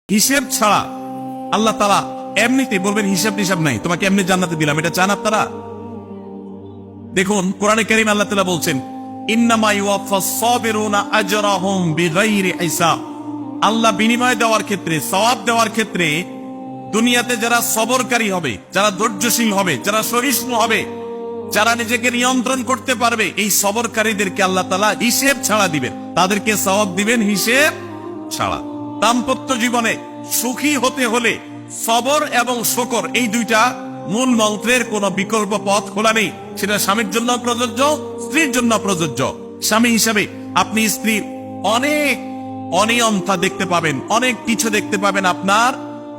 হিসেব ছাড়া আল্লাহ তাআলা এমনিতে বলবেন হিসাব টিসাব নাই, তোমাকে এমনি জান্নাতে দিলাম। এটা চান আপনারা? দেখুন কোরআনে কারীম আল্লাহ তাআলা বলছেন, ইন্নামা ইউওয়াফাস সাবিরুনা আজরাহুম বিগাইরি হিসাব। আল্লাহ বিনিময় দেওয়ার ক্ষেত্রে, সওয়াব দেওয়ার ক্ষেত্রে দুনিয়াতে যারা সবরকারী হবে, যারা ধৈর্যশীল হবে, যারা সহিষ্ণু হবে, যারা নিজেকে নিয়ন্ত্রণ করতে পারবে, এই সবরকারীদেরকে আল্লাহ তাআলা হিসেব ছাড়া দিবেন, তাদেরকে সওয়াব দিবেন হিসেব ছাড়া। দাম্পত্য জীবনে সুখী হতে হলে সবর এবং শুকর, এই দুইটা মূল মন্ত্রের কোন বিকল্প পথ খোলা নেই। সেটা স্বামীর জন্য প্রযোজ্য, স্ত্রীর জন্য প্রযোজ্য। স্বামী হিসাবে আপনি স্ত্রীর অনেক অনিয়মতা দেখতে পাবেন, অনেক কিছু দেখতে পাবেন, আপনার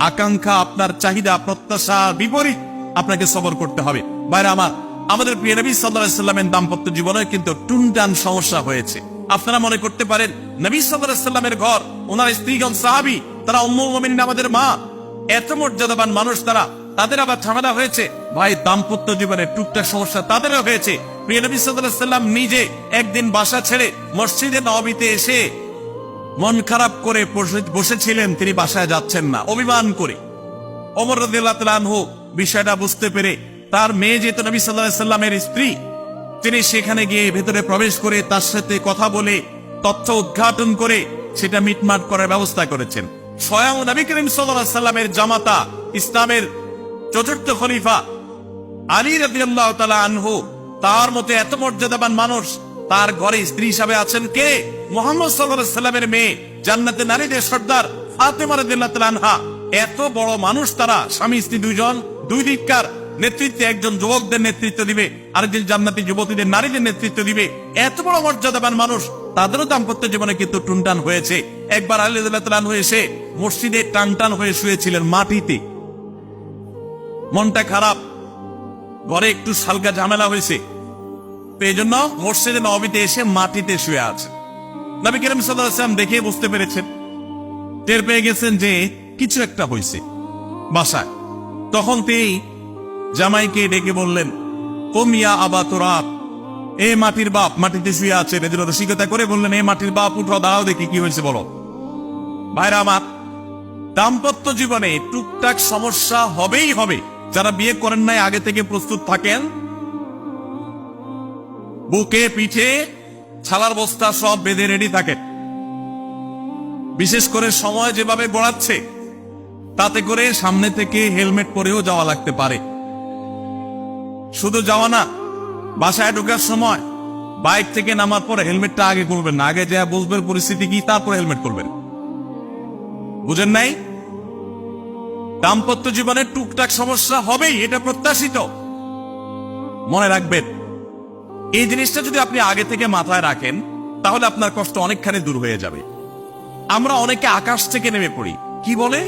আকাঙ্ক্ষা, আপনার চাহিদা, প্রত্যাশার বিপরীত আপনাকে সবর করতে হবে। ভাইরা আমার, আমাদের প্রিয় নবী সাল্লাল্লাহু আলাইহি সাল্লামের দাম্পত্য জীবনে কিন্তু টুনটান সমস্যা হয়েছে। আপনারা মনে করতে পারেন নবী সাল্লাল্লাহু আলাইহি সাল্লামের ঘর, ওনার স্ত্রীগণ সাহাবী, তারা উম্মুল মুমিনিন আমাদের মা, এত মর্যাদাবান মানুষ তারা, তাদের আবার ঝামেলা হয়েছে। ভাই, দাম্পত্য জীবনে টুকটাক সমস্যা তাদেরও হয়েছে। প্রিয় নবী সাল্লাল্লাহু আলাইহি সাল্লাম নিজে একদিন বাসা ছেড়ে মসজিদে নববীতে এসে মন খারাপ করে বসেছিলেন, তিনি বাসায় যাচ্ছেন না, অভিমান করে। ওমর রাদিয়াল্লাহু তাআলা আনহু বিষয়টা বুঝতে পেরে, তার মেয়ে যেহেতু নবী সাল্লাল্লাহু আলাইহি সাল্লামের স্ত্রী, তিনি সেখানে গিয়ে ভেতরে প্রবেশ করে তার সাথে কথা বলে, তথ্য উদ্ঘাটন করে সেটা মিটমাট করার ব্যবস্থা করেছেন। স্বয়ং নবী করিম সাল্লাল্লাহু আলাইহি সাল্লামের জামাতা, ইসলামের চতুর্থ খলিফা আলী রাদিয়াল্লাহু তাআলা আনহু, তার মতো এত মর্যাদাবান মানুষ, তার ঘরে স্ত্রী হিসাবে আছেন কে? মুহাম্মদ সাল্লাল্লাহু আলাইহি সাল্লামের মেয়ে, জান্নাতে নারীদের সর্দার ফাতেমা রাদিয়াল্লাহু তাআলা আনহা। এত বড় মানুষ তারা, স্বামী স্ত্রী দুইজন, দুই দিককার নেতৃত্বে, একজন যুবকদের নেতৃত্ব দিবে, আরেকজন জান্নাতি যুবতীদের, নারীদের নেতৃত্ব দিবে। এত বড় মর্যাদাবান মানুষ, তাদেরও দাম্পত্য জীবনে কিন্তু টুনটান হয়েছে। একবার আলী রাদিয়াল্লাহু তাআলা আনহু এসে মসজিদে টানটান হয়ে শুয়েছিলেন মাটিতে, মনটা খারাপ, ঘরে একটু হালকা ঝামেলা হয়েছে, এই জন্য মসজিদে নববীতে এসে মাটিতে শুয়ে আছে। নবী করিম সাল্লাল্লাহু আলাইহি ওয়াসাল্লাম দেখে বুঝতে পেরেছেন, টের পেয়ে গেছেন যে কিছু একটা হয়েছে বাসায়। তখন তিনি জামাইকে ডেকে বললেন, কুম ইয়া আবা তুরাব, এ মাটির বাপ, মাটিতে শুয়ে আছেন। এজন্য রসিকতা করে বললেন, এ মাটির বাপ, উঠো, দাঁড়াও, দেখি কি হয়েছে বলো। ভাইরা আমার, দাম্পত্য জীবনে টুকটাক সমস্যা হবেই হবে। যারা বিয়ে করেন নাই, আগে থেকে প্রস্তুত থাকেন, বুকে পিঠে ছালার বস্তা সব বেঁধে রেডি থাকেন। বিশেষ করে সময় যেভাবে গড়াচ্ছে, তাতে করে সামনে থেকে হেলমেট পরেও যাওয়া লাগতে পারে। শুধু যাওয়া না, বাসায় ঢোকার সময় বাইক থেকে নামার পরে হেলমেটটা আগে করবেন না, আগে যা বুঝবেন পরিস্থিতি কি, তারপর হেলমেট করবেন। বুঝেন নাই? দাম্পত্য জীবনে টুকটাক সমস্যা হবেই, এটা প্রত্যাশিত। মনে রাখবেন, এই জিনিসটা যদি আপনি আগে থেকে মাথায় রাখেন, তাহলে আপনার কষ্ট অনেকখানি দূর হয়ে যাবে। আমরা অনেকে আকাশ থেকে নেমে পড়ি, কি বলে